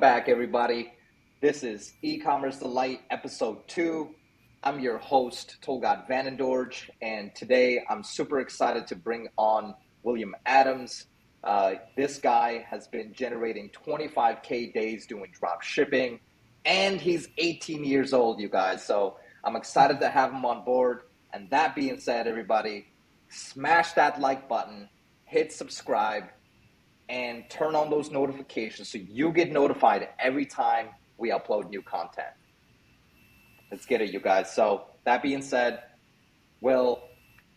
back, everybody. This is Ecommerce Delight, episode 2. I'm your host, Tolgad Vanendorj, and today I'm super excited to bring on William Adams. This guy has been generating 25K days doing drop shipping, and he's 18 years old, you guys. So I'm excited to have him on board. And that being said, everybody, smash that like button, hit subscribe, and turn on those notifications so you get notified every time we upload new content. Let's get it, you guys. So that being said, Will,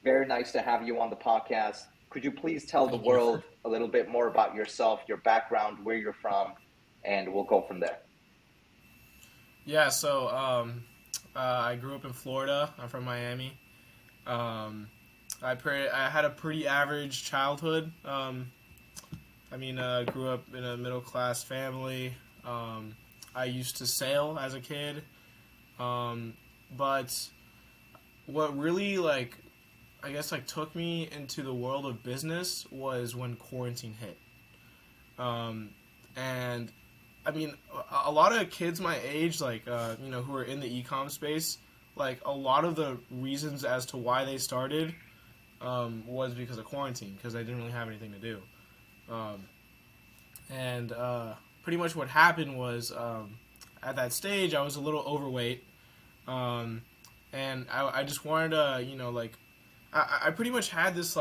very nice to have you on the podcast. Could you please tell the world a little bit more about yourself, your background, where you're from, and we'll go from there. Yeah, so I grew up in Florida. I'm from Miami. I had a pretty average childhood. I grew up in a middle-class family. I used to sail as a kid. But what really, took me into the world of business was when quarantine hit. And, a lot of kids my age, who are in the e-com space, a lot of the reasons as to why they started was because of quarantine, because they didn't really have anything to do. Pretty much what happened was at that stage I was a little overweight, and I just wanted to I pretty much had this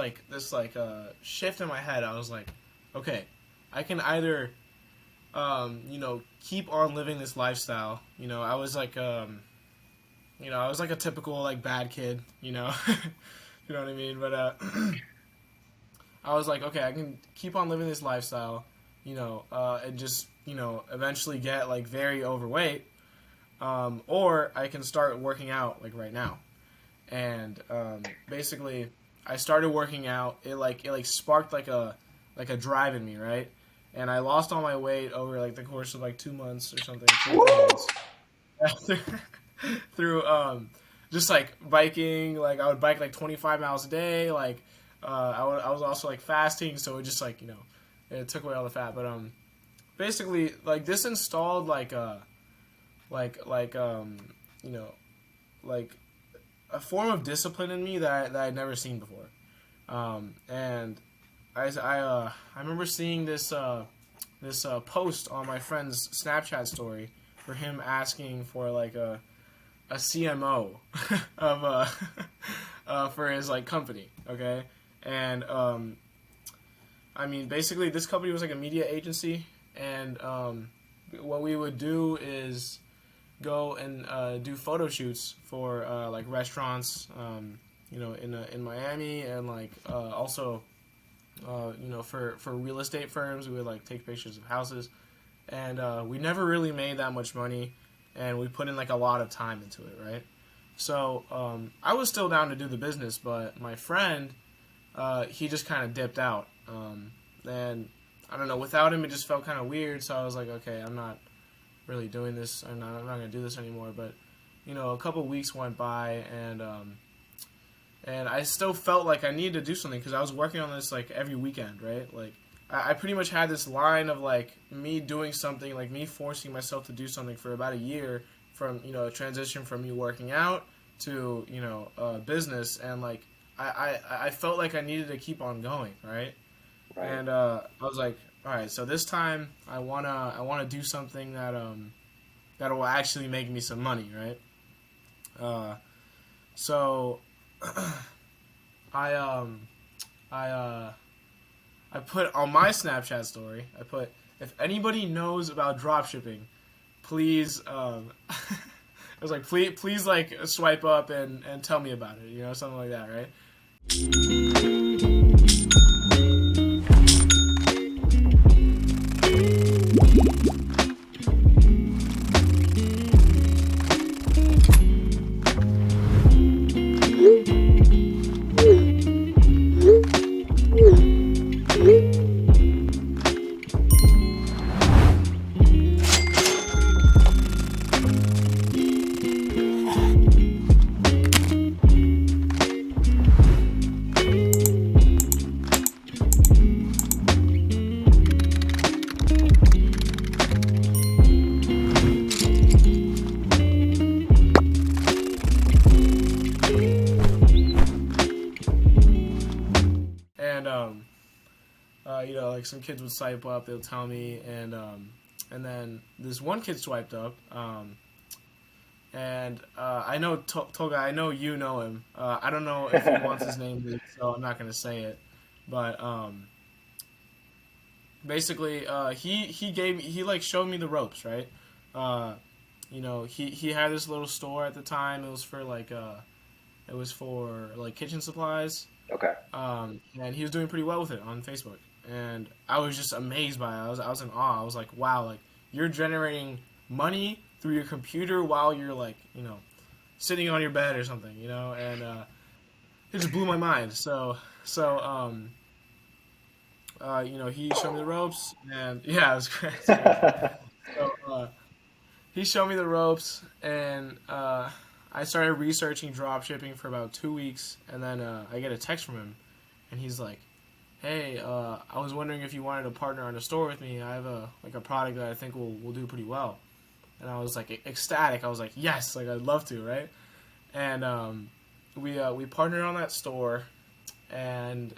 shift in my head. I was like, okay, I can either keep on living this lifestyle. I was like a typical bad kid, you know what I mean, but I was like, okay, I can keep on living this lifestyle, and just, eventually get, very overweight, or I can start working out, right now. And, basically, I started working out. It sparked, a drive in me, right? And I lost all my weight over, the course of, 2 months or something. 3 months. Through, just, biking. I would bike, 25 miles a day, I was also fasting, so it just it took away all the fat. But basically this installed a form of discipline in me that I'd never seen before. And I remember seeing this post on my friend's Snapchat story for him asking for a CMO of for his company, okay? And basically this company was a media agency, and what we would do is go and do photo shoots for restaurants, in Miami, and also for real estate firms. We would take pictures of houses, and we never really made that much money, and we put in a lot of time into it, right? So I was still down to do the business, but my friend, he just kind of dipped out. And I don't know, without him it just felt kind of weird, so I was like, okay, I'm not really doing this, I'm not going to do this anymore. But, a couple weeks went by, and I still felt like I needed to do something, because I was working on this, every weekend, right? I pretty much had this line of, me doing something, me forcing myself to do something for about a year, from, a transition from me working out to, business, and, I felt like I needed to keep on going, right? Right. And I was like, all right, so this time I wanna do something that will actually make me some money, right? So I put on my Snapchat story, if anybody knows about dropshipping, please I was like, please swipe up and tell me about it, something like that, right? some kids would swipe up, they'll tell me, and then this one kid swiped up, and I know Toga, I know you know him. I don't know if he wants his name leaked, so I'm not gonna say it, but basically, he like showed me the ropes, right? He had this little store at the time. It was for like kitchen supplies. Okay. And he was doing pretty well with it on Facebook, and I was just amazed by it. I was in awe. I was like, wow, like you're generating money through your computer while you're like, sitting on your bed or something, and it just blew my mind. He showed me the ropes, and yeah, it was great. So he showed me the ropes, and I started researching dropshipping for about 2 weeks, and then I get a text from him, and he's like, "Hey, I was wondering if you wanted to partner on a store with me. I have a product that I think will do pretty well." And I was like ecstatic. I was like, "Yes, like I'd love to, right?" And we partnered on that store, and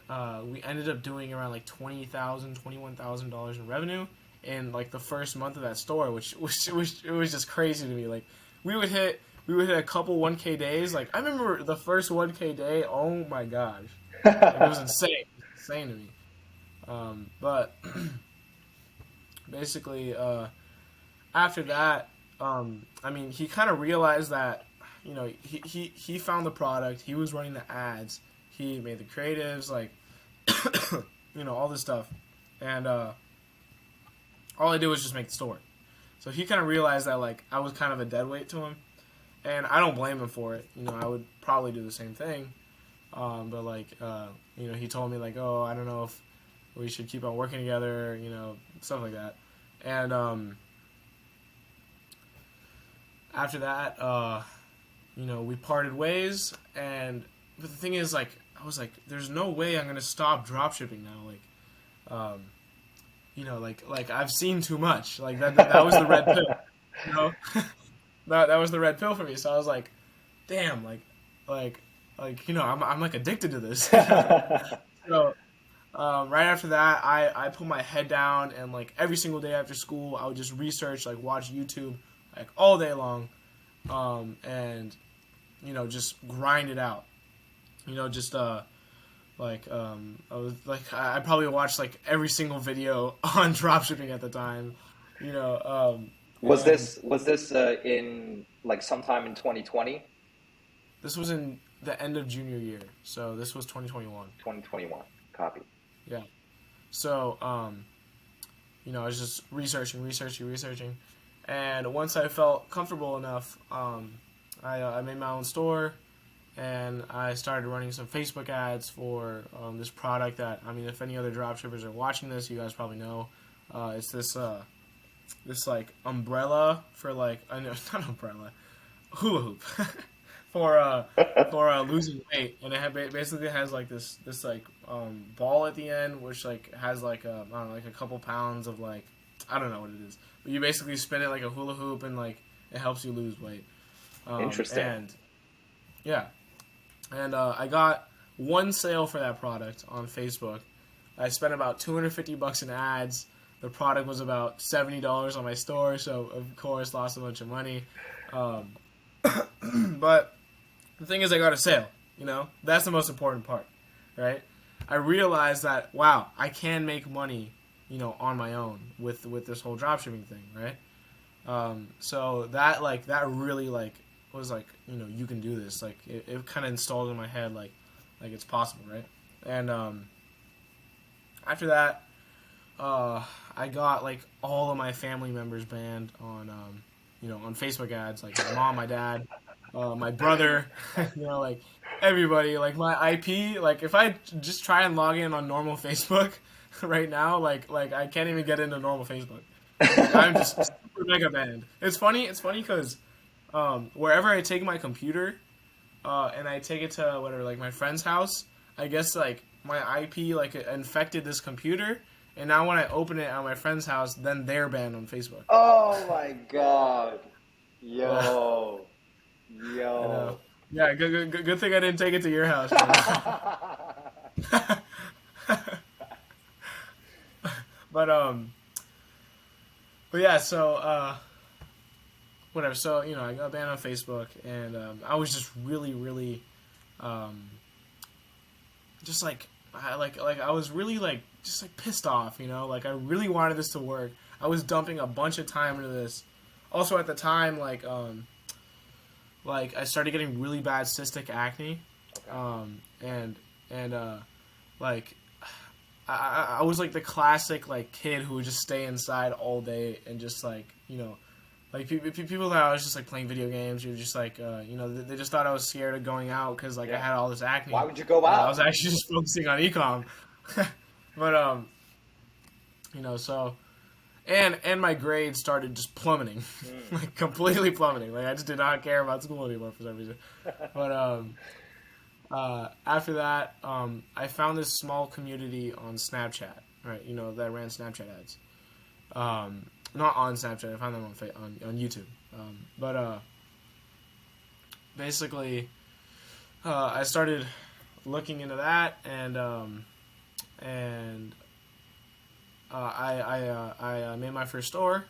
we ended up doing around like $21,000 in revenue in like the first month of that store, which it was just crazy to me. Like we would hit a couple 1K days. Like I remember the first 1K day. Oh my gosh, like, it was insane. It was insane to me. But basically, after that, he kind of realized that he found the product. He was running the ads. He made the creatives, like all this stuff, and all I did was just make the store. So he kind of realized that like I was kind of a dead weight to him. And I don't blame him for it. I would probably do the same thing. But like, he told me like, oh, I don't know if we should keep on working together, stuff like that. And after that, we parted ways. But the thing is, like, I was like, there's no way I'm gonna stop dropshipping now. Like I've seen too much. Like that was the red pill. That was the red pill for me. So I was like, damn, I'm like addicted to this. So right after that, I put my head down, and like every single day after school, I would just research, like watch YouTube, like all day long, and just grind it out. I probably watched like every single video on dropshipping at the time. Was And this in like sometime in 2020? this was in the end of junior year, so this was 2021. 2021. Copy. Yeah. So, I was just researching, and once I felt comfortable enough, I made my own store, and I started running some Facebook ads for this product that, if any other dropshippers are watching this, you guys probably know. It's this like umbrella for like not umbrella, hula hoop for losing weight, and it basically has like this like ball at the end, which like has like I don't know, like a couple pounds of like, I don't know what it is, but you basically spin it like a hula hoop, and like it helps you lose weight. Interesting. And yeah, and I got one sale for that product on Facebook. I spent about $250 in ads. The product was about $70 on my store, so of course lost a bunch of money. But the thing is, I got a sale. That's the most important part, right? I realized that I can make money, on my own with this whole dropshipping thing, right? So that really like was like, you can do this. Like it kind of installed in my head like it's possible, right? And after that, I got like all of my family members banned on on Facebook ads, like my mom, my dad, my brother, like everybody. Like my IP, like if I just try and log in on normal Facebook right now, like I can't even get into normal Facebook. I'm just super mega banned. It's funny because wherever I take my computer, and I take it to whatever, like my friend's house, I guess like my IP like infected this computer. And now when I open it at my friend's house, then they're banned on Facebook. Oh my god. Yo. Yo. Yeah, good thing I didn't take it to your house. but but yeah, so whatever. So I got banned on Facebook, and I was just really, really, um, just like I was really like just like pissed off. Like I really wanted this to work. I was dumping a bunch of time into this. Also at the time, like I started getting really bad cystic acne, Okay. and like I was like the classic like kid who would just stay inside all day and just like people thought I was just like playing video games. Or just like they just thought I was scared of going out because like I Yeah. had all this Why acne. would you go I was out? actually just focusing on ecom, but so and my grades started just plummeting, Mm. like completely plummeting. Like I just did not care about school anymore for some reason. But after that, I found this small community on Snapchat, right? That ran Snapchat ads. Not on Snapchat. I found them on YouTube. But basically, I started looking into that, and I made my first store,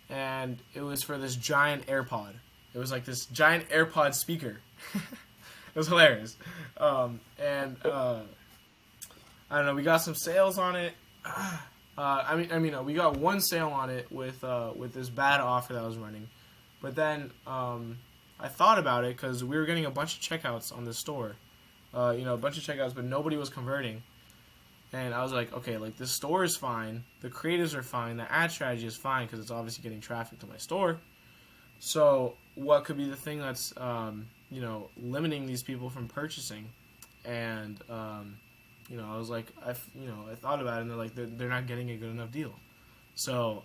and it was for this giant AirPod. It was like this giant AirPod speaker. It was hilarious. And I don't know. We got some sales on it. We got one sale on it with this bad offer that I was running, but then I thought about it because we were getting a bunch of checkouts on the store. A bunch of checkouts, but nobody was converting. And I was like, okay, like this store is fine, the creatives are fine, the ad strategy is fine because it's obviously getting traffic to my store. So what could be the thing that's limiting these people from purchasing? And I was like, I thought about it, and they're like, they're not getting a good enough deal. So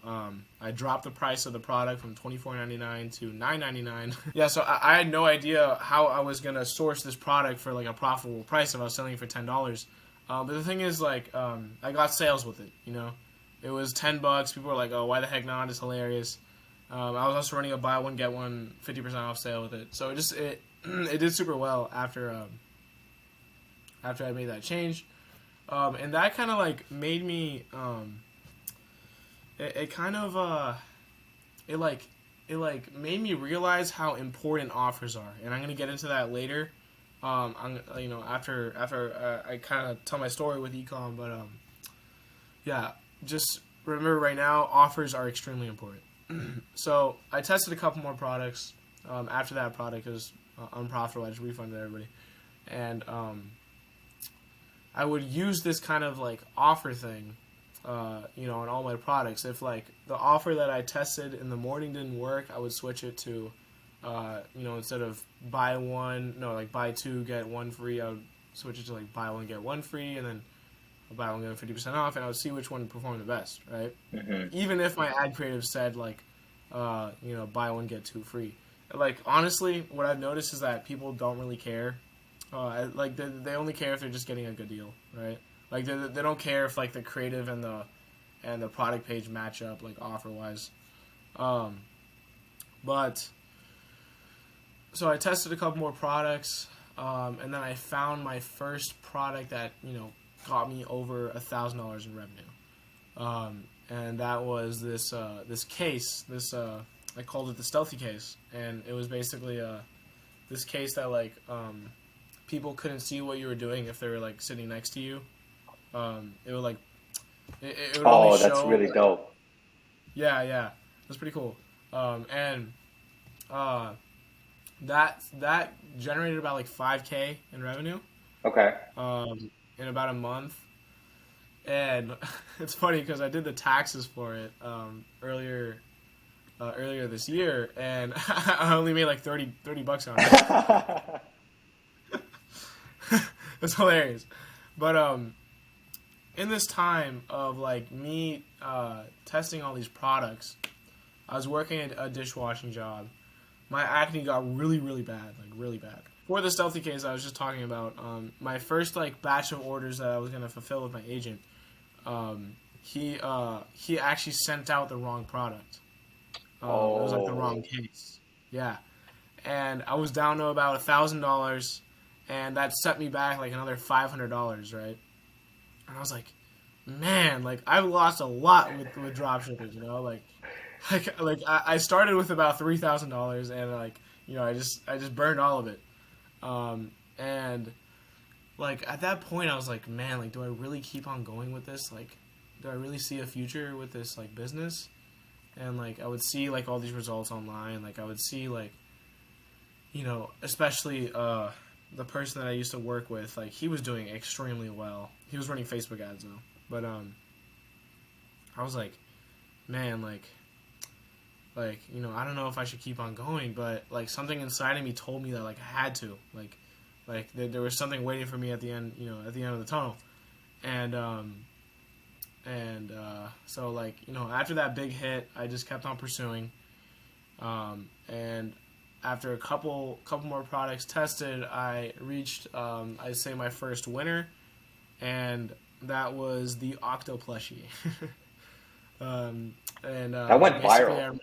I dropped the price of the product from $24.99 to $9.99. Yeah, so I had no idea how I was gonna source this product for like a profitable price if I was selling it for $10. But the thing is, like, I got sales with it. It was $10. People were like, "Oh, why the heck not? It's hilarious." I was also running a buy one get one 50% off sale with it. So it it did super well after I made that change, and that kind of like made me it kind of it like made me realize how important offers are, and I'm gonna get into that later. I'm after I kind of tell my story with ecom, but yeah, just remember right now offers are extremely important. So I tested a couple more products. After that product was unprofitable, I just refunded everybody, and I would use this kind of like offer thing, on all my products. If like the offer that I tested in the morning didn't work, I would switch it to, instead of buy two get one free, I would switch it to like buy one get one free, and then buy one get 50% off, and I would see which one performed the best, right? Mm-hmm. Even if my ad creative said like, buy one get two free. Like honestly, what I've noticed is that people don't really care. Like they only care if they're just getting a good deal, right? Like they don't care if like the creative and the product page match up like offer wise. But so I tested a couple more products, and then I found my first product that got me over $1,000 in revenue, and that was this case. I called it the stealthy case, and it was basically this case that like people couldn't see what you were doing if they were like sitting next to you. It would like it would only Oh, that's show really like, dope. yeah, that's pretty cool. And uh, that generated about like 5K in revenue Okay. in about a month. And it's funny because I did the taxes for it earlier this year, and I only made like 30 bucks on it. It's hilarious. But in this time of like me testing all these products, I was working at a dishwashing job. My acne got really, really bad, like really bad. For the stealthy case I was just talking about, my first like batch of orders that I was gonna fulfill with my agent, he actually sent out the wrong product. It was like the wrong Oh. case. Yeah, and I was down to about $1,000, and that set me back like another $500, right? And I was like, man, like I've lost a lot with drop shipping. You know, I started with about $3,000, and like I just burned all of it. And like at that point, I was like, man, like do I really keep on going with this? Like, do I really see a future with this like business? And like I would see like all these results online. Like I would see like especially the person that I used to work with, like he was doing extremely well. He was running Facebook ads though, but I was like, man, I don't know if I should keep on going, but like something inside of me told me that like I had to, there was something waiting for me at the end, at the end of the tunnel, and so after that big hit, I just kept on pursuing, and after a couple more products tested, I reached I'd say my first winner, and that was the Octo plushie. And That went basically, viral.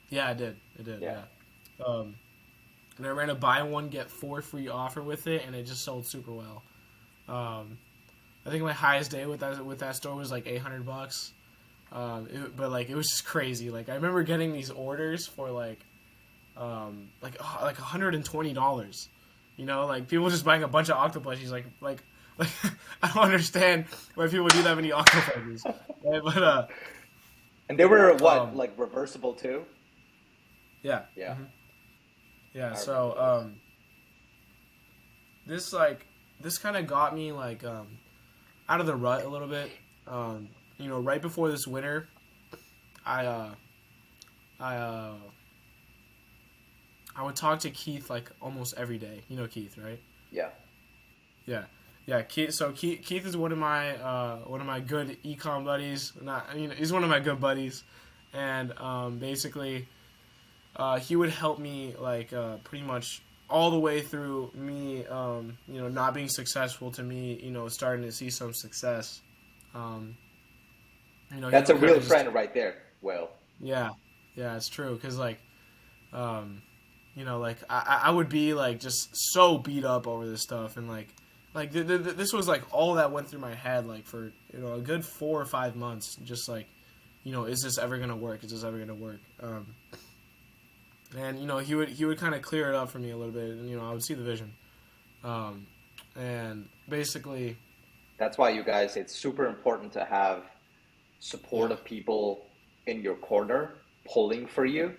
yeah, I did. I did, Yeah. yeah. And I ran a buy one get four free offer with it, and it just sold super well. I think my highest day with that store was like $800. But like it was just crazy. Like I remember getting these orders for like $120. Like people just buying a bunch of octopuses. Like I don't understand why people do that many octopuses. Right? But And they were what, um, like reversible too? yeah, Yeah, yeah. I So remember those. this like this kind of got me like out of the rut a little bit. Right before this winter, I uh, I I would talk to Keith like almost every day. You know Keith, right? Yeah. Yeah, yeah. Keith is one of my good ecom buddies. Not, he's one of my good buddies, and basically, he would help me pretty much all the way through me, not being successful to me, starting to see some success. Um, he That's would a kind real of just, friend right there, Will. yeah, yeah, it's true. Because um, I would be like just so beat up over this stuff, and this was like all that went through my head like for a good 4 or 5 months, just like is this ever gonna work? Is this ever gonna work? And he would kind of clear it up for me a little bit, and I would see the vision. Um, and basically, That's why you guys, it's super important to have yeah, supportive people in your corner pulling for you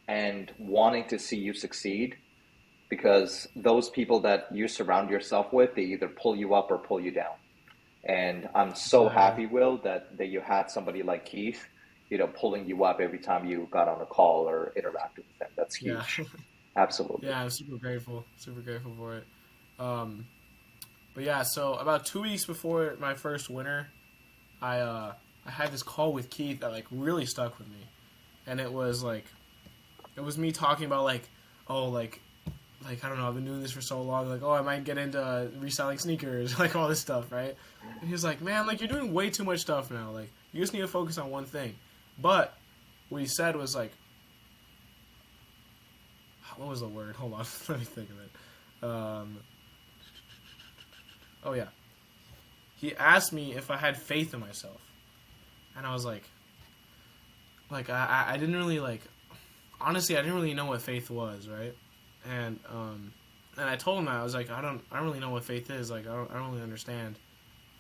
and wanting to see you succeed, because those people that you surround yourself with, they either pull you up or pull you down. And I'm so exactly. happy, Will, that you had somebody like Keith, pulling you up every time you got on a call or interacted with them. That's Yeah, huge. Absolutely. yeah. I'm super grateful for it. Um, but yeah, so about 2 weeks before my first winter, I uh, I had this call with Keith that like really stuck with me, and it was me talking about oh I don't know, I've been doing this for so long, like, oh, I might get into reselling sneakers, like all this stuff, right? And he was like, man, like you're doing way too much stuff now, like you just need to focus on one thing. But what he said was like, what was the word? Hold on, let me think of it. Oh yeah, he asked me if I had faith in myself, and I was I didn't really honestly I didn't really know what faith was, right? And and I told him that I was like I don't really know what faith is, like I don't really understand.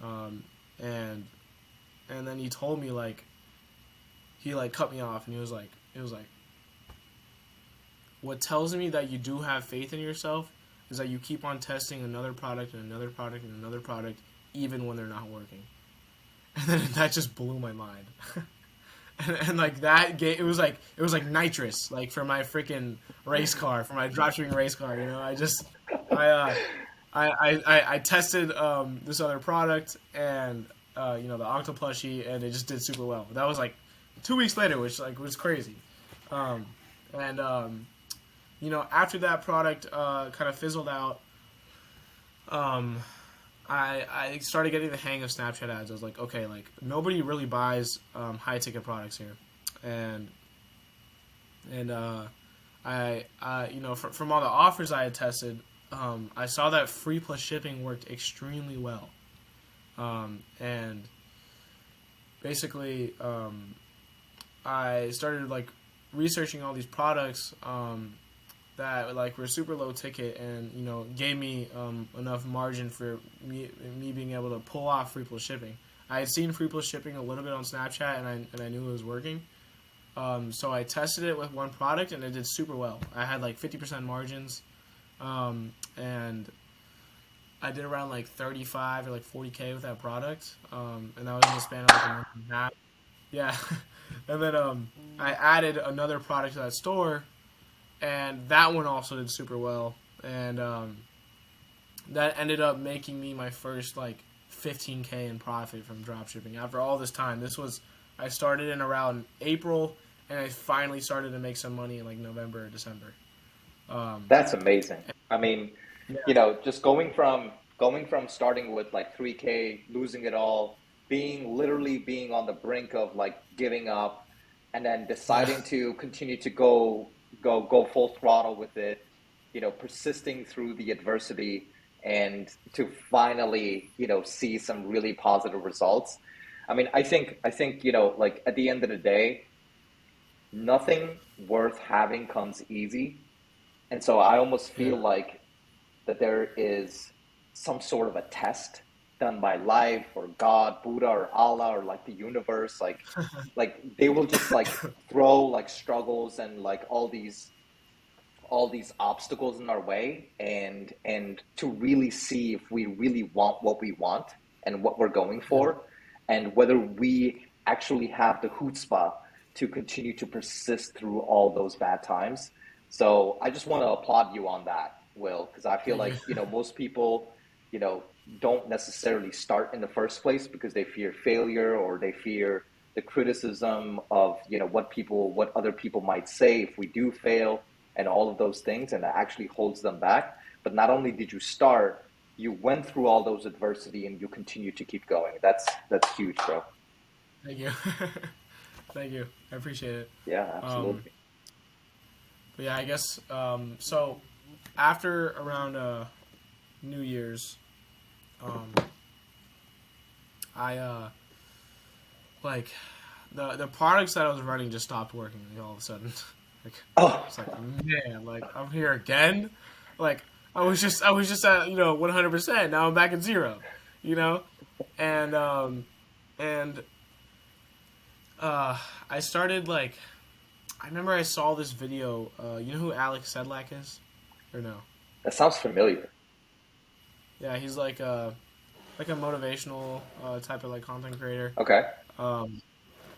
Um, and and then he told me he cut me off, and he was like what tells me that you do have faith in yourself is that you keep on testing another product and another product and another product even when they're not working. And then that just blew my mind. And like that it was like nitrous, like for my freaking race car, for my dropshipping race car. I uh I tested this other product, and the octo plushie, and it just did super well. That was like 2 weeks later, which like was crazy. um and after that product kind of fizzled out, um I started getting the hang of Snapchat ads. I was like, okay, like nobody really buys high ticket products here, and from all the offers I had tested, I saw that free plus shipping worked extremely well, and basically I started like researching all these products that like were super low ticket and gave me enough margin for me being able to pull off free plus shipping. I had seen free plus shipping a little bit on Snapchat and I knew it was working. So I tested it with one product and it did super well. I had like 50% margins, and I did around like 35 or like 40K with that product, and that was in the span of like a month and a half. Yeah, and then I added another product to that store, and that one also did super well, and that ended up making me my first like 15K in profit from dropshipping after all this time. I started in around April, and I finally started to make some money in like November or December. Um, That's amazing. I mean, yeah, just going from starting with like 3K, losing it all, being on the brink of like giving up, and then yeah, deciding to continue to go full throttle with it, persisting through the adversity and to finally, see some really positive results. I mean, I think, like at the end of the day, nothing worth having comes easy. And so I almost feel yeah, like that there is some sort of a test done by life or God, Buddha or Allah or like the universe, like they will just like throw like struggles and like all these obstacles in our way, and to really see if we really want what we want and what we're going yeah. for, and whether we actually have the chutzpah to continue to persist through all those bad times. So I just want to applaud you on that, Will, because I feel Thank you. like most people you know don't necessarily start in the first place because they fear failure, or they fear the criticism of what other people might say if we do fail, and all of those things, and that actually holds them back. But not only did you start, you went through all those adversity and you continue to keep going. That's huge, bro. Thank you. Thank you. I appreciate it. Yeah, Um, absolutely. but yeah, I guess so. After around New Year's, um, I like the products that I was running just stopped working like, all of a sudden. Like Oh, it's like man, like I'm here again. Like I was just at 100%. Now I'm back at zero. You know, and and I started like I remember I saw this video. You know who Alex Sedlak is, or no? that sounds familiar. Yeah, he's like a motivational type of like content creator. Okay. Um,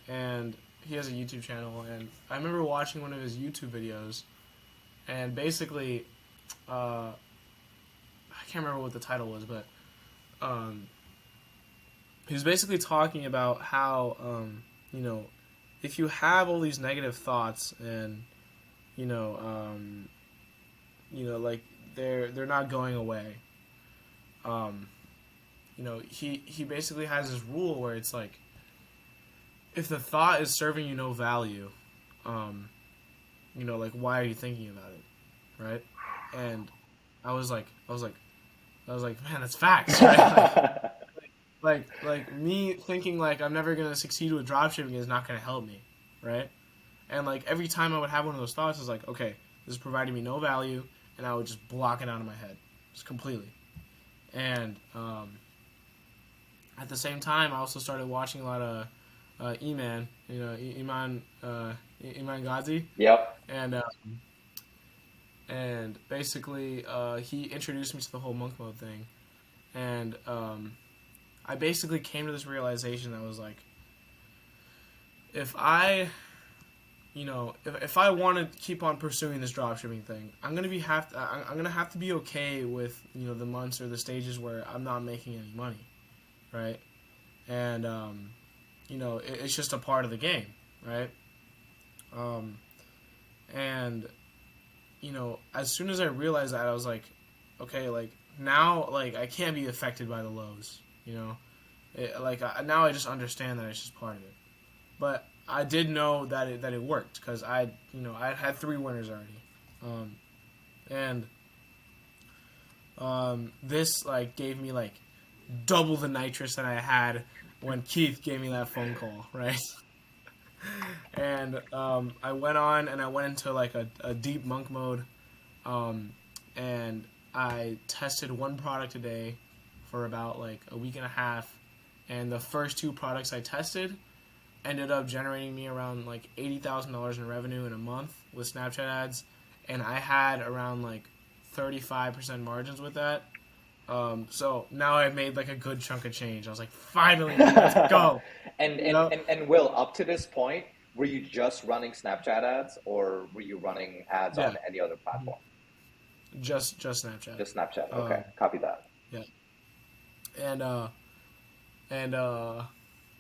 and he has a YouTube channel. And I remember watching one of his YouTube videos, and basically, I can't remember what the title was, but um, he was basically talking about how you know if you have all these negative thoughts and you know um, like they're not going away. Um, he basically has this rule where it's like if the thought is serving you no value, um, like why are you thinking about it, right? And I was like, man, that's facts, right? Like me thinking like I'm never gonna succeed with dropshipping is not gonna help me, right? And like every time I would have one of those thoughts, I was like, okay, this is providing me no value, and I would just block it out of my head, just completely. And at the same time, I also started watching a lot of Iman, Iman Ghazi, Yep. and basically he introduced me to the whole monk mode thing, and I basically came to this realization that was like, if I, if I want to keep on pursuing this dropshipping thing, I'm gonna have to be okay with the months or the stages where I'm not making any money, right? And it's just a part of the game, right? Um, and as soon as I realized that, I was like, okay, like now, like I can't be affected by the lows, now I just understand that it's just part of it. But I did know that it worked because I had 3 winners already, and this like gave me like double the nitrous that I had when Keith gave me that phone call, right? And I went on and I went into like a deep monk mode, um, and I tested one product a day for about like a week and a half, and the first two products I tested ended up generating me around like $80,000 in revenue in a month with Snapchat ads, and I had around like 35% margins with that. So now I've made like a good chunk of change. I was like, finally, let's go. and, You and know, and and Will, up to this point, were you just running Snapchat ads, or were you running ads yeah, on any other platform? just Snapchat. Just Snapchat. Okay, Um, copy that. yeah, and and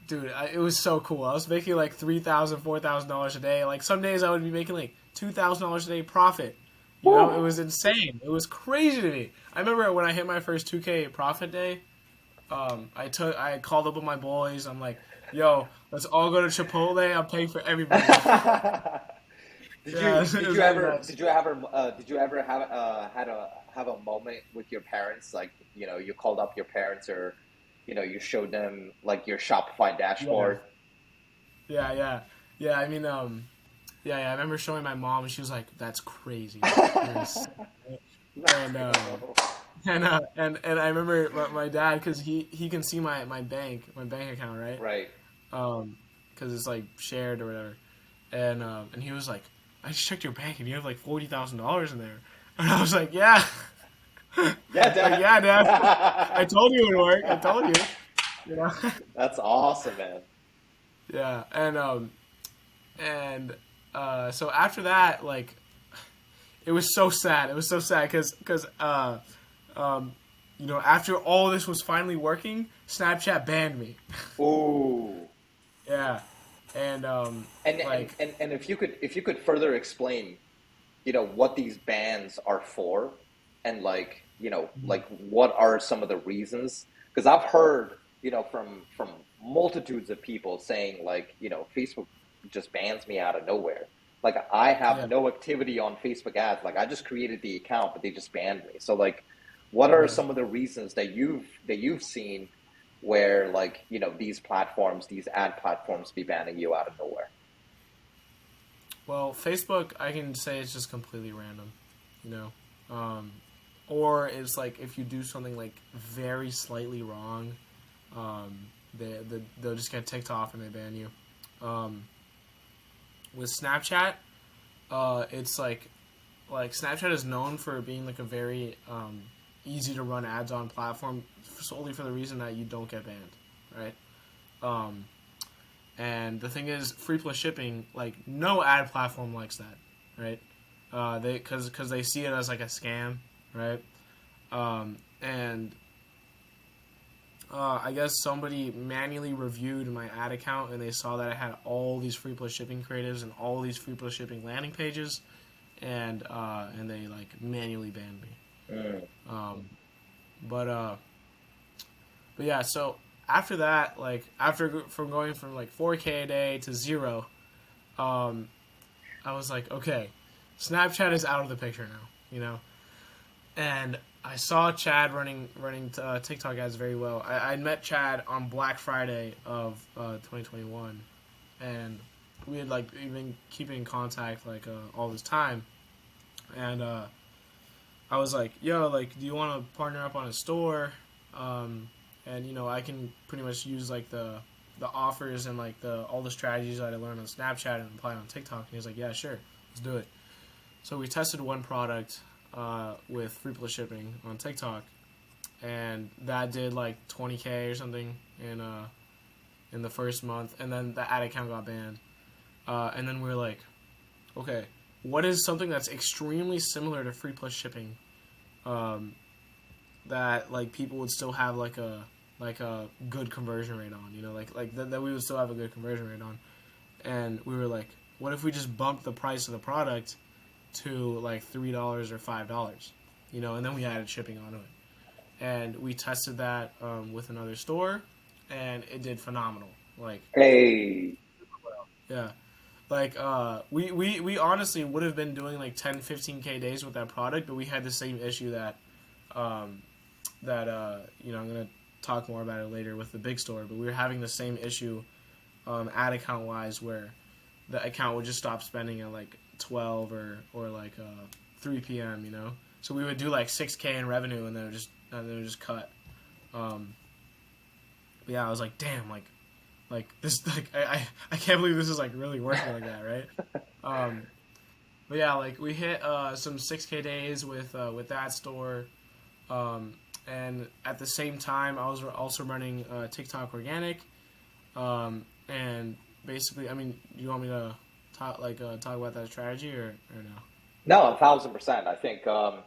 dude, it was so cool. I was making like $3,000, $4,000 a day. Like some days I would be making like $2,000 a day profit. You know, it Woo! was insane. It was crazy to me. I remember when I hit my first 2K profit day. I called up with my boys. I'm like, yo, let's all go to Chipotle. I'm paying for everybody. Did Yeah, you it did was you really ever nice. did you ever did you ever have a moment with your parents, like, you called up your parents, or you showed them like your Shopify Yeah, dashboard? yeah. Yeah, I mean, yeah. I remember showing my mom, and she was like, "That's crazy. You're insane." Let's And go. and I remember my dad because he can see my bank account, right? Right. Because it's like shared or whatever. And he was like, "I just checked your bank, and you have like $40,000 in there." And I was like, "Yeah." Yeah, Like, yeah, Dad. I Dad. told you it would work. I told you. You know. That's awesome, man. Yeah, and so after that, like, it was so sad. It was so sad because um, after all this was finally working, Snapchat banned me. Ooh. Yeah, and like, And if you could further explain, what these bans are for, and like what are some of the reasons, because I've heard, from multitudes of people saying, like, Facebook just bans me out of nowhere. Like, I have yeah, no activity on Facebook ads, like I just created the account, but they just banned me. So, like, what are yeah. some of the reasons that you've seen where, like, these ad platforms be banning you out of nowhere? Well, Facebook, I can say it's just completely random, you know, um, or it's like if you do something like very slightly wrong, they'll just get ticked off and they ban you. Um, with Snapchat, it's like Snapchat is known for being like a very easy to run ads on platform solely for the reason that you don't get banned, right? Um, and the thing is, free plus shipping, like no ad platform likes that, right? They because they see it as like a scam, right? And I guess somebody manually reviewed my ad account and they saw that I had all these free plus shipping creatives and all these free plus shipping landing pages, and they like manually banned me. Mm. Um, but but yeah, so after that, like after from going from like 4K a day to zero, um, I was like, okay, Snapchat is out of the picture now, you know. And I saw Chad running TikTok ads very well. I met Chad on Black Friday of 2021, and we had like been keeping in contact like all this time. And I was like, "Yo, like, do you want to partner up on a store?" Um, and I can pretty much use like the offers and like the all the strategies that I learned on Snapchat and apply on TikTok. And he was like, "Yeah, sure, let's do it." So we tested one product with free plus shipping on TikTok, and that did like 20K or something in the first month, and then the ad account got banned. And then we were like, okay, what is something that's extremely similar to free plus shipping um, that like people would still have like a good conversion rate on, that we would still have a good conversion rate on. And we were like, what if we just bump the price of the product to like $3 or $5, and then we added shipping onto it. And we tested that with another store, and it did phenomenal. Like, Hey. yeah, like we honestly would have been doing like 10, 15K days with that product, but we had the same issue that I'm gonna talk more about it later with the big store, but we were having the same issue ad account wise, where the account would just stop spending at like 12 or like 3 p.m. You know, so we would do like 6K in revenue, and then it would just cut. But yeah, I was like, damn, like this, like I can't believe this is like really working like that, right? Um, but yeah, like we hit some 6K days with that store, and at the same time, I was also running TikTok organic, and basically, I mean, you want me to talk about that strategy or no? No, 1,000%. I think I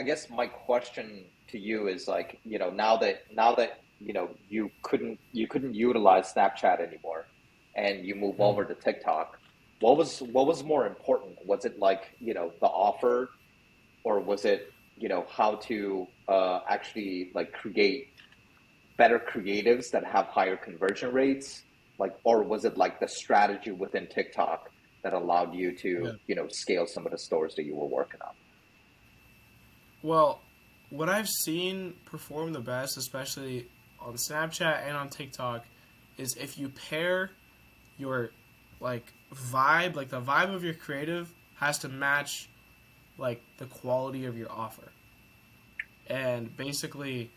guess my question to you is like, now that you couldn't utilize Snapchat anymore and you move Mm. over to TikTok, what was more important? Was it like, the offer, or was it, how to actually like create better creatives that have higher conversion rates? Like, or was it like the strategy within TikTok that allowed you to, Yeah. scale some of the stores that you were working on? Well, what I've seen perform the best, especially on Snapchat and on TikTok, is if you pair your like the vibe of your creative has to match like the quality of your offer. And basically,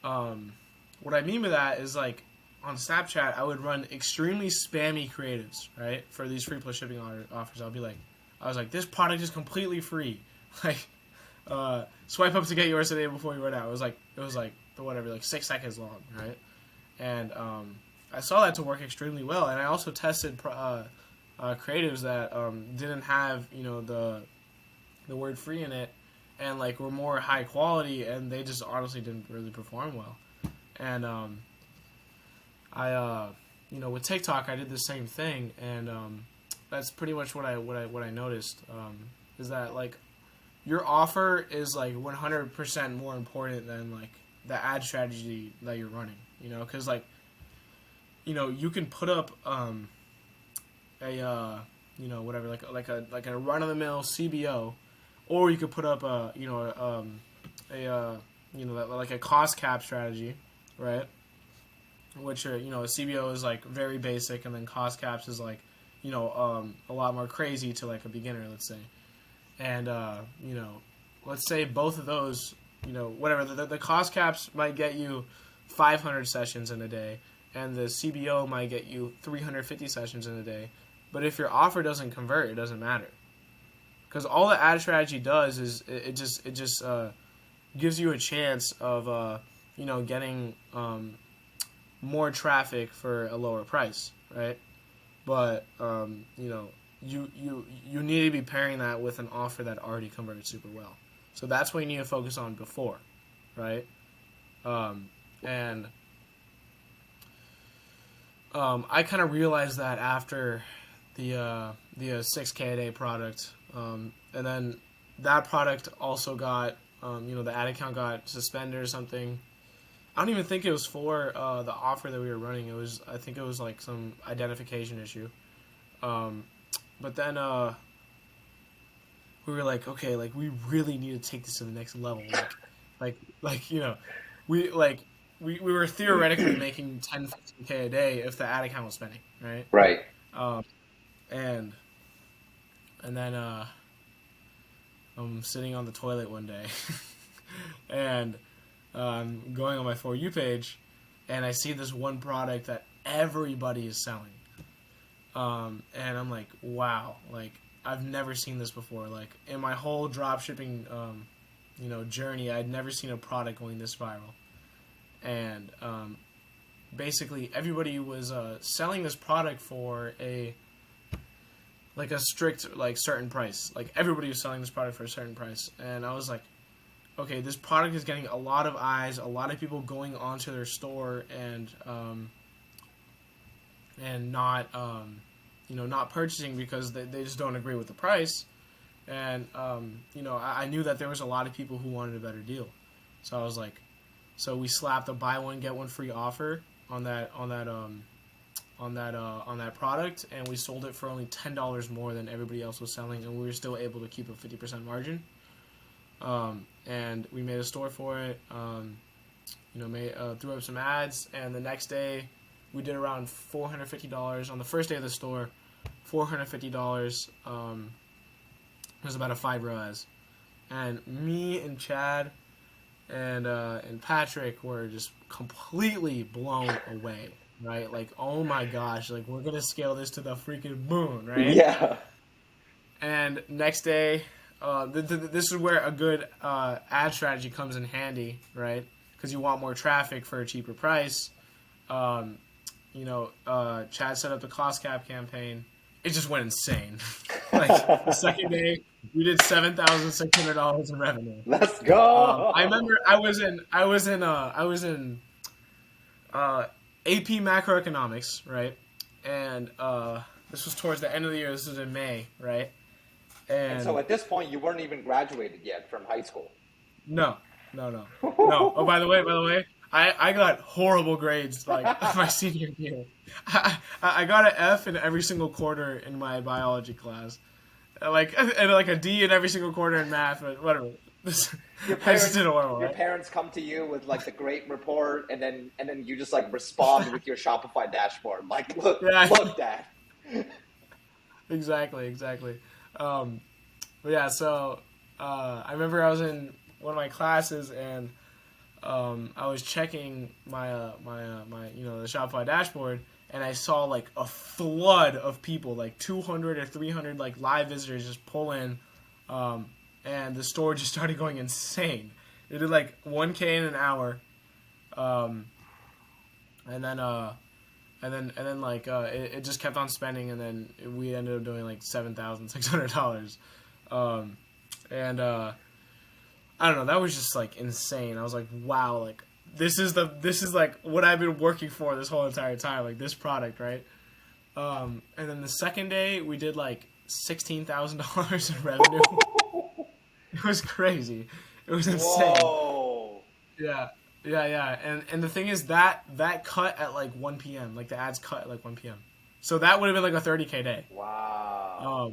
um, what I mean by that is like on Snapchat, I would run extremely spammy creatives, right? For these free plus shipping offers, I was like, this product is completely free. Like, swipe up to get yours today before you run out. It was like whatever, like 6 seconds long, right? And I saw that to work extremely well. And I also tested creatives that didn't have the word free in it, and like were more high quality, and they just honestly didn't really perform well. And I with TikTok I did the same thing, and that's pretty much what I noticed, is that like your offer is like 100% more important than like the ad strategy that you're running. Because like you can put up a whatever, like a run of the mill CBO, or you could put up like a cost cap strategy, right? Which are a CBO is like very basic, and then cost caps is like a lot more crazy to like a beginner, let's say. And let's say both of those, whatever, the cost caps might get you 500 sessions in a day, and the CBO might get you 350 sessions in a day. But if your offer doesn't convert, it doesn't matter, because all the ad strategy does is it just gives you a chance of getting more traffic for a lower price, right? But you need to be pairing that with an offer that already converted super well. So that's what you need to focus on before, right? And I kind of realized that after the 6K a day product, and then that product also got the ad account got suspended or something. I don't even think it was for the offer that we were running. I think it was like some identification issue. Um, but then we were like, okay, like we really need to take this to the next level. Like we like we were theoretically making 10-15K a day if the ad account was spending, right? Right. Um, and and then I'm sitting on the toilet one day, and going on my For You page, and I see this one product that everybody is selling. And I'm like, wow, like I've never seen this before. Like in my whole drop shipping, journey, I'd never seen a product going this viral. And basically, everybody was selling this product for a strict like certain price. Like everybody was selling this product for a certain price, and I was like, okay, this product is getting a lot of eyes, a lot of people going onto their store and not not purchasing because they just don't agree with the price. And I knew that there was a lot of people who wanted a better deal, so I was like, so we slapped a buy one get one free offer on that product, and we sold it for only $10 more than everybody else was selling, and we were still able to keep a 50% margin. And we made a store for it. threw up some ads, and the next day we did around $450 on the first day of the store. $450 was about a 5 ROAS, and me and Chad and Patrick were just completely blown away. Right, like, oh my gosh, like, we're gonna scale this to the freaking moon, right? Yeah. And next day, this is where a good ad strategy comes in handy, right? Because you want more traffic for a cheaper price. Um, Chad set up the cost cap campaign. It just went insane. Like the second day, we did $7,600 in revenue. Let's go. I remember I was in AP macroeconomics, right? And this was towards the end of the year. This was in May, right? And so And at this point, you weren't even graduated yet from high school. no, no, no, no. Oh, by the way, I got horrible grades like my senior year. I got an F in every single quarter in my biology class, and like a D in every single quarter in math, but whatever. Your I just parents, did horrible, your right? parents come to you with like the great report, and then you just like respond with your Shopify dashboard, like, Yeah, look, Dad. exactly. Um, but yeah, so I remember I was in one of my classes and I was checking my the Shopify dashboard, and I saw like a flood of people, like 200 or 300 like live visitors just pull in, um, and the store just started going insane. It did like 1K in an hour, um, and then it just kept on spending, and then we ended up doing like $7,600, um, and I don't know. That was just like insane. I was like, wow, like this is like what I've been working for this whole entire time, like this product, right? And then the second day we did like $16,000 in revenue. It was crazy. It was insane. Whoa. Yeah. And the thing is that cut at like 1 p.m. Like the ads cut at like 1 p.m. So that would have been like a 30K day. Wow.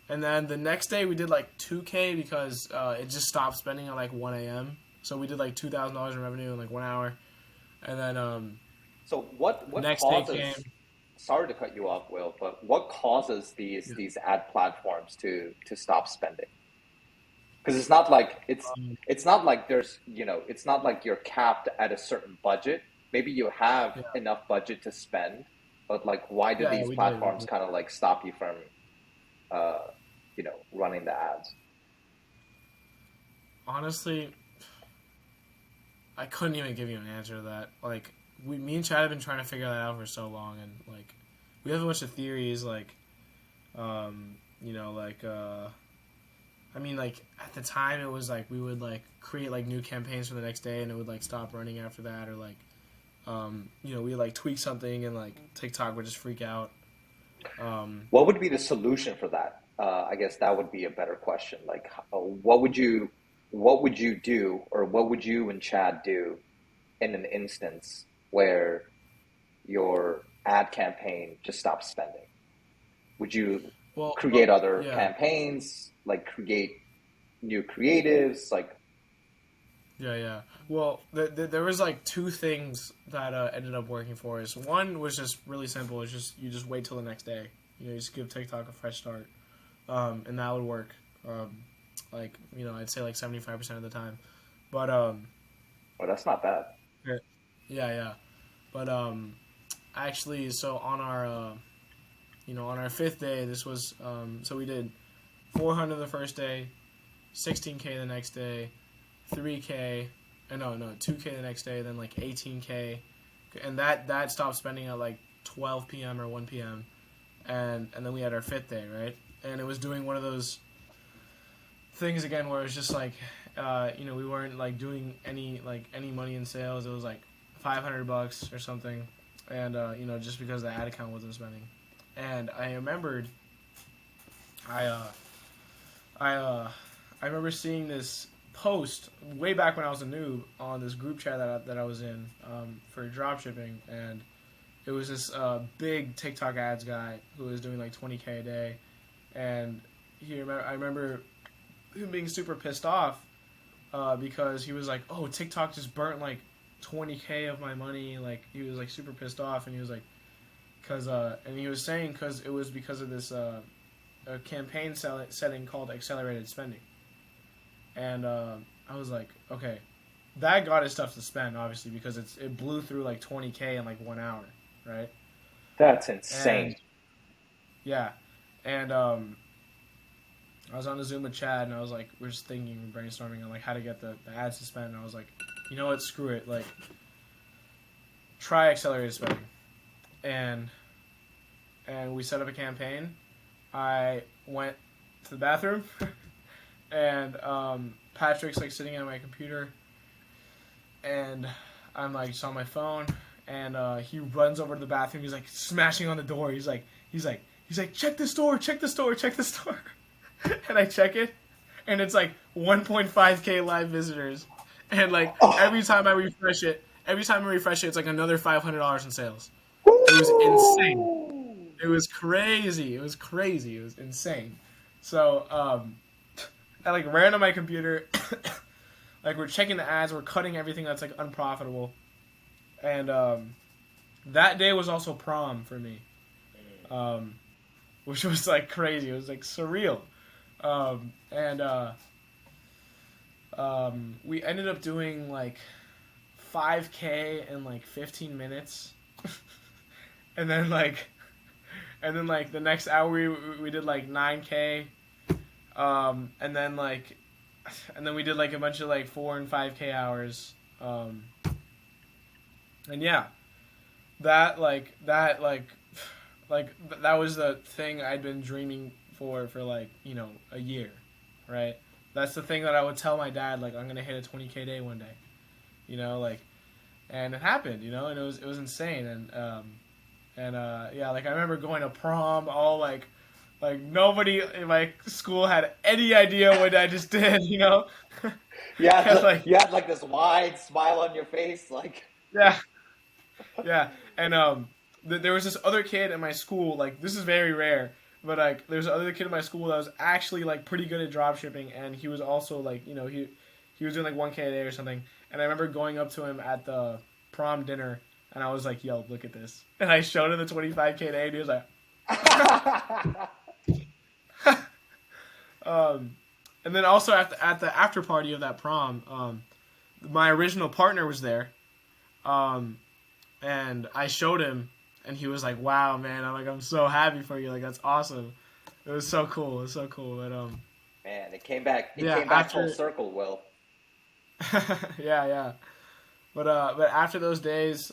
And then the next day we did like 2K because it just stopped spending at like 1 a.m. So we did like $2,000 in revenue in like 1 hour. And then So what next day causes? came. Sorry to cut you off, Will, but what causes Yeah. these ad platforms to stop spending? Because it's not like Um, it's not like there's it's not like you're capped at a certain budget. Maybe you have yeah, enough budget to spend, but like why do yeah, these we did. We platforms did. kind of like stop you from running the ads? Honestly, I couldn't even give you an answer to that. Like, me and Chad have been trying to figure that out for so long, and like, we have a bunch of theories. Like, um, you know, like, I mean, like at the time, it was like we would like create like new campaigns for the next day, and it would like stop running after that, or like, we like tweak something, and like TikTok would just freak out. Um, What would be the solution for that? I guess that would be a better question. Like, what would you do, or what would you and Chad do in an instance where your ad campaign just stops spending? Would you create well, other yeah. campaigns, like create new creatives? Like, Yeah. Well, there was like two things that ended up working for us. One was just really simple. It's just you just wait till the next day. You just give TikTok a fresh start, and that would work. I'd say like 75% of the time. But oh, that's not bad. yeah. But actually, so on our fifth day, this was so we did 400 the first day, 16K the next day, 3K, no, 2K the next day, then like 18K, and that stopped spending at like 12 p.m. or 1 p.m. and then we had our fifth day, right? And it was doing one of those things again where it was just like, we weren't like doing any money in sales. It was like $500 or something, and just because the ad account wasn't spending. And I remembered, I I I remember seeing this post way back when I was a noob on this group chat that I was in for dropshipping, and it was this big TikTok ads guy who was doing like 20K a day, and I remember him being super pissed off because he was like, "Oh, TikTok just burnt like 20K of my money." Like he was like super pissed off, and he was like, "Cause," and he was saying because it was because of this a campaign setting called accelerated spending, and I was like, okay, that got his stuff to spend obviously because it blew through like 20K in like 1 hour, right? That's And insane. yeah, and I was on a Zoom with Chad, and I was like, we're just thinking, we're brainstorming on like how to get the ads to spend. And I was like, you know what, screw it, like try accelerated spending, and we set up a campaign. I went to the bathroom, and Patrick's like sitting at my computer, and I'm like just on my phone, and he runs over to the bathroom. He's like smashing on the door. He's like, check the store, check the store, check the store. And I check it, and it's like 1.5K live visitors, and like Oh, every time I refresh it, it's like another $500 in sales. It was insane. woo! It was crazy. It was crazy. It was insane. So I like ran on my computer. Like we're checking the ads, we're cutting everything that's like unprofitable, and that day was also prom for me, um, which was like crazy. It was like surreal, and we ended up doing like 5K in like 15 minutes, and then like the next hour we did like 9K, and then we did like a bunch of like 4 and 5K hours, and yeah, that that was the thing I'd been dreaming for like a year, right? That's the thing that I would tell my dad, like I'm gonna hit a 20K day one day, like, and it happened, and it was insane, and yeah, like I remember going to prom, all like nobody in my school had any idea what I just did, and like You had like this wide smile on your face, like yeah, yeah, and there was this other kid in my school. Like this is very rare, but like there's another kid in my school that was actually like pretty good at drop shipping, and he was also like he was doing like 1K a day or something. And I remember going up to him at the prom dinner, and I was like, "Yo, look at this!" And I showed him the 25K day, and he was like, um, and then also at the after party of that prom, my original partner was there, um, and I showed him, and he was like, "Wow, man! I'm so happy for you. Like that's awesome. It was so cool. It was so cool." But man, it yeah, came back full after circle, Will. yeah, yeah. But after those days,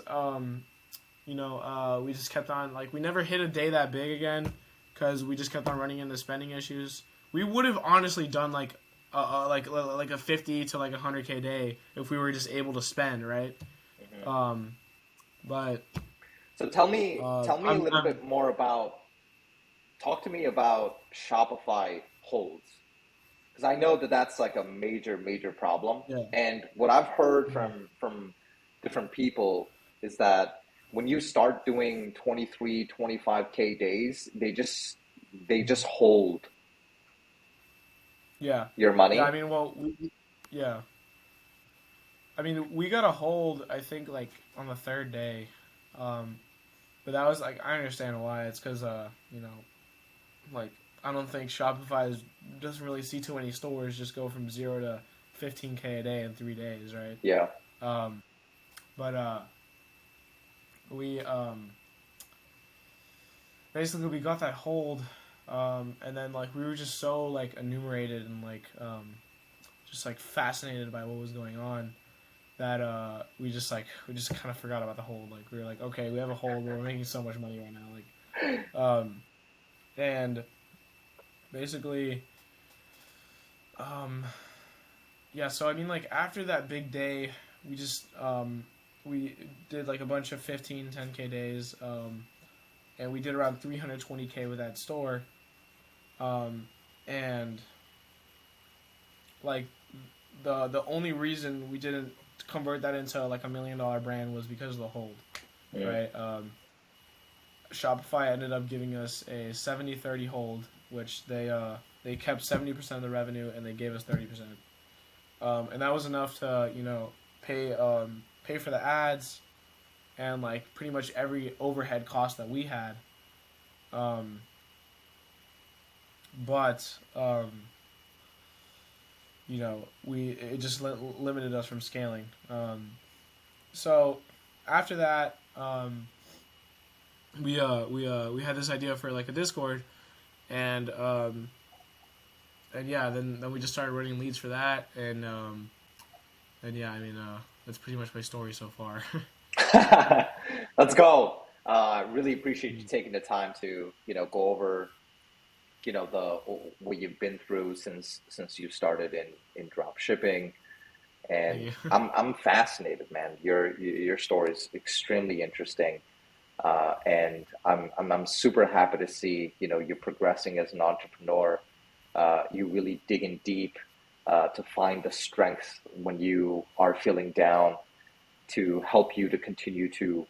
we just kept on like we never hit a day that big again because we just kept on running into spending issues. We would have honestly done like a 50 to like 100K day if we were just able to spend, right? Mhm. Um, but So tell me a little I'm bit more about talk to me about Shopify holds because I know that that's like a major problem. yeah. And what I've heard Mhm. from different people is that when you start doing 23, 25K days, they just hold Yeah, your yeah. I money. mean, well, yeah. I mean, we got a hold. I think like on the third day, um, but that was like I understand why. It's because like I don't think Shopify doesn't really see too many stores just go from 0 to 15K a day in 3 days, right? Yeah. Um, but we basically we got that hold, and then like we were just so like enumerated and like just like fascinated by what was going on that we just kind of forgot about the hold. Like we were like, okay, we have a hold. We're making so much money right now. And basically, um, yeah. So I mean, like after that big day, we just we did like a bunch of 15, 10K days, and we did around 320K with that store, um, and like the only reason we didn't convert that into like $1 million brand was because of the hold, Mm. right? Shopify ended up giving us a 70-30 hold, which they kept 70% of the revenue and they gave us 30%. and that was enough to pay for the ads and like pretty much every overhead cost that we had. Um, but we it just limited us from scaling. So after that, we had this idea for like a Discord, and yeah, then we just started running leads for that, and yeah, I mean that's pretty much my story so far. Let's go. Really appreciate you taking the time to, go over, the what you've been through since you started in drop shipping. Thank And you. I'm fascinated, man. Your story is extremely interesting. And I'm super happy to see, you're progressing as an entrepreneur. You really digging deep to find the strength when you are feeling down to help you to continue to,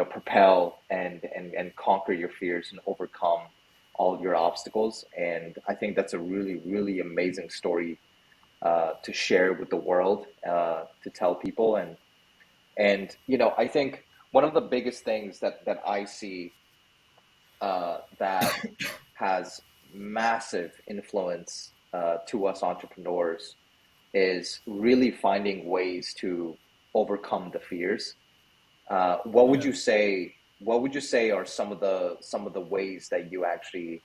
propel and conquer your fears and overcome all your obstacles. And I think that's a really, really amazing story to share with the world, to tell people. And I think one of the biggest things that I see that has massive influence to us entrepreneurs is really finding ways to overcome the fears. What would Yeah. you say? What would you say are some of the ways that you actually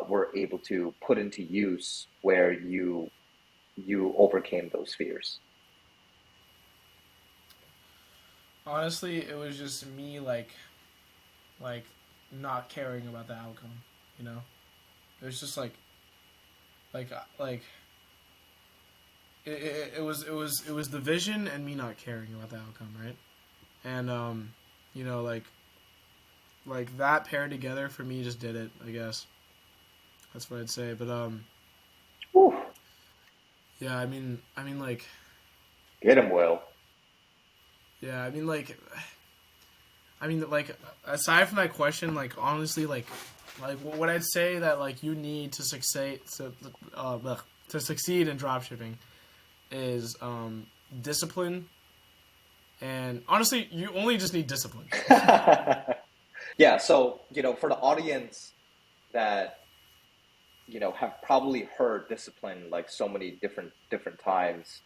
were able to put into use where you overcame those fears? Honestly, it was just me like not caring about the outcome. You know, it was just like it was the vision and me not caring about the outcome, right? And you know, like that paired together for me just did it. I guess that's what I'd say. But Whew, yeah, I mean like get him, Will. yeah, like aside from that question, like honestly, like what I'd say that like you need to succeed in dropshipping is discipline, and honestly, you only just need discipline. Yeah, so for the audience that have probably heard discipline like so many different times,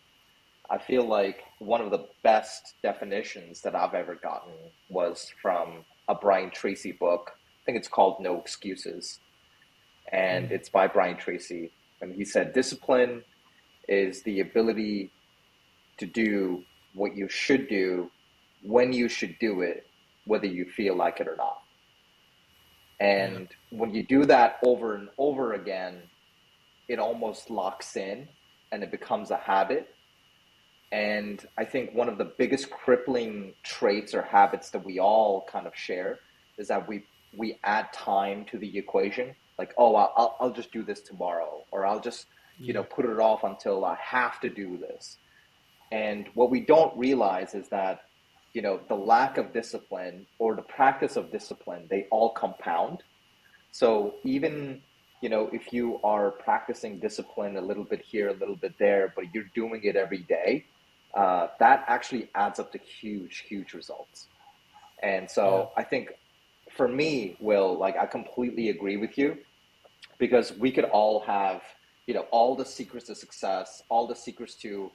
I feel like one of the best definitions that I've ever gotten was from a Brian Tracy book. I think it's called No Excuses, and Mm, it's by Brian Tracy. And he said, discipline is the ability to do what you should do when you should do it, whether you feel like it or not. yeah, And when you do that over and over again, it almost locks in and it becomes a habit. And I think one of the biggest crippling traits or habits that we all kind of share is that we add time to the equation. Like, oh, I'll just do this tomorrow, or I'll just yeah, put it off until I have to do this. And what we don't realize is that the lack of discipline or the practice of discipline, they all compound. So even if you are practicing discipline a little bit here, a little bit there, but you're doing it every day, that actually adds up to huge, huge results. And yeah, so I think for me, Will, like I completely agree with you because we could all have all the secrets to success, all the secrets to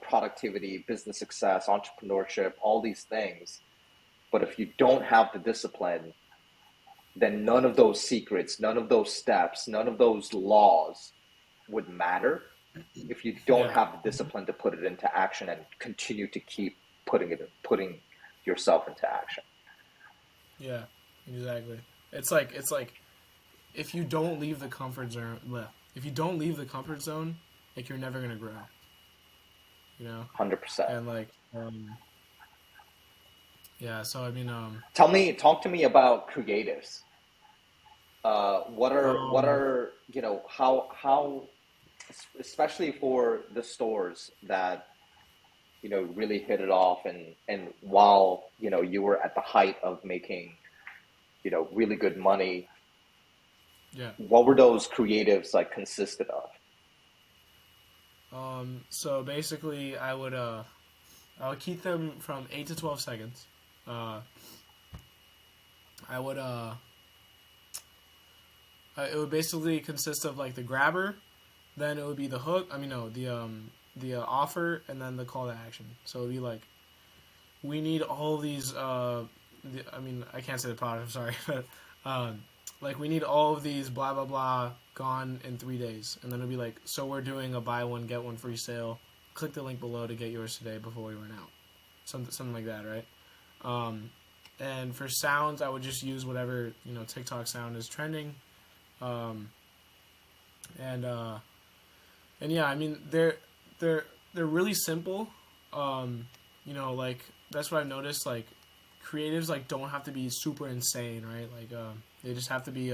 productivity, business success, entrepreneurship, all these things. But if you don't have the discipline, then none of those secrets, none of those steps, none of those laws would matter if you don't yeah, have the discipline to put it into action and continue to keep putting yourself into action. yeah, exactly. It's like if you don't leave the comfort zone, if you don't leave the comfort zone, like you're never gonna grow, you know. 100%. And like yeah, so I mean Talk to me about creatives. What um are how especially for the stores that really hit it off, and while you were at the height of making really good money, yeah. what were those creatives like consisted of? So basically, I would keep them from 8 to 12 seconds. Uh, I would it would basically consist of like the grabber, then it would be the hook. I mean, no, the offer, and then the call to action. So it'd be like we need all these. I mean, I can't say the product. I'm sorry, but like we need all of these blah blah blah gone in 3 days, and then it'll be like, so we're doing a buy one get one free sale. Click the link below to get yours today before we run out. Something like that, right? Um, and for sounds, I would just use whatever TikTok sound is trending. Um, and yeah, I mean they're really simple. Um, like that's what I've noticed. Like creatives like don't have to be super insane, right? Like they just have to be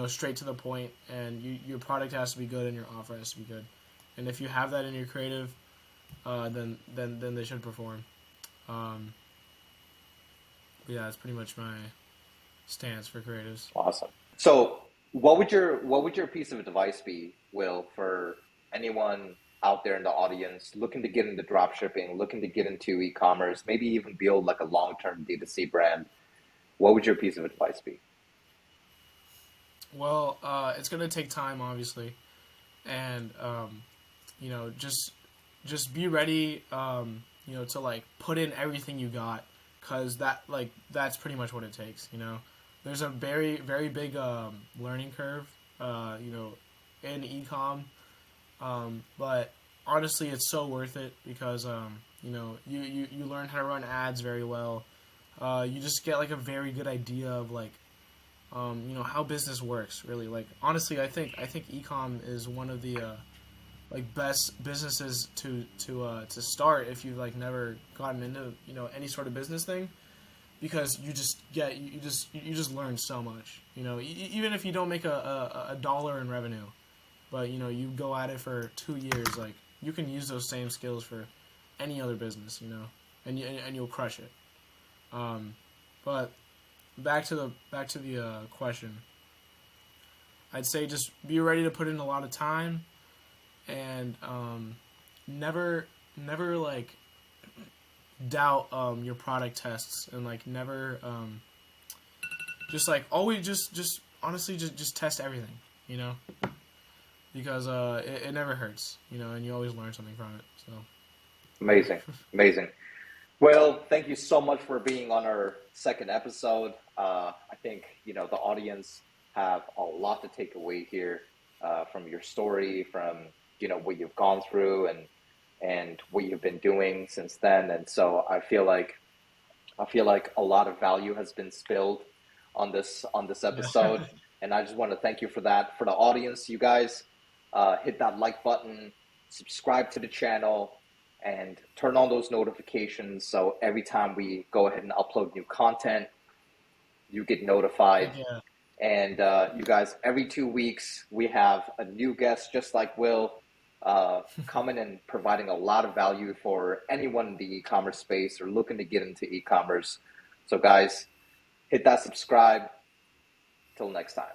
straight to the point, and your product has to be good and your offer has to be good. And if you have that in your creative, then they should perform. Um, yeah, that's pretty much my stance for creatives. Awesome. So, what would your piece of advice be, Will, for anyone out there in the audience looking to get into drop shipping, looking to get into e-commerce, maybe even build like a long-term D2C brand? What would your piece of advice be? Well, it's gonna take time, obviously, and just be ready, to like put in everything you got, cause that's pretty much what it takes. There's a very very big learning curve, in ecom, but honestly, it's so worth it because you learn how to run ads very well. You just get like a very good idea of like how business works. Really, like honestly, I think ecom is one of the like best businesses to start if you've like never gotten into any sort of business thing, because you just learn so much. Even if you don't make a dollar in revenue, but you go at it for 2 years, like you can use those same skills for any other business, and you'll crush it. But back to the question, I'd say just be ready to put in a lot of time, and never like doubt your product tests, and like never just like always just honestly just test everything, you know because it never hurts, and you always learn something from it. So Amazing, amazing. Well, thank you so much for being on our second episode. I think the audience have a lot to take away here from your story, from what you've gone through, and what you've been doing since then. And so I feel like a lot of value has been spilled on this yeah. episode, and I just want to thank you for that. For the audience, you guys, hit that like button, subscribe to the channel, and turn on those notifications so every time we go ahead and upload new content, you get notified. Heck yeah. And you guys, every 2 weeks, we have a new guest just like Will, coming and providing a lot of value for anyone in the e-commerce space or looking to get into e-commerce. So, guys, hit that subscribe. Till next time.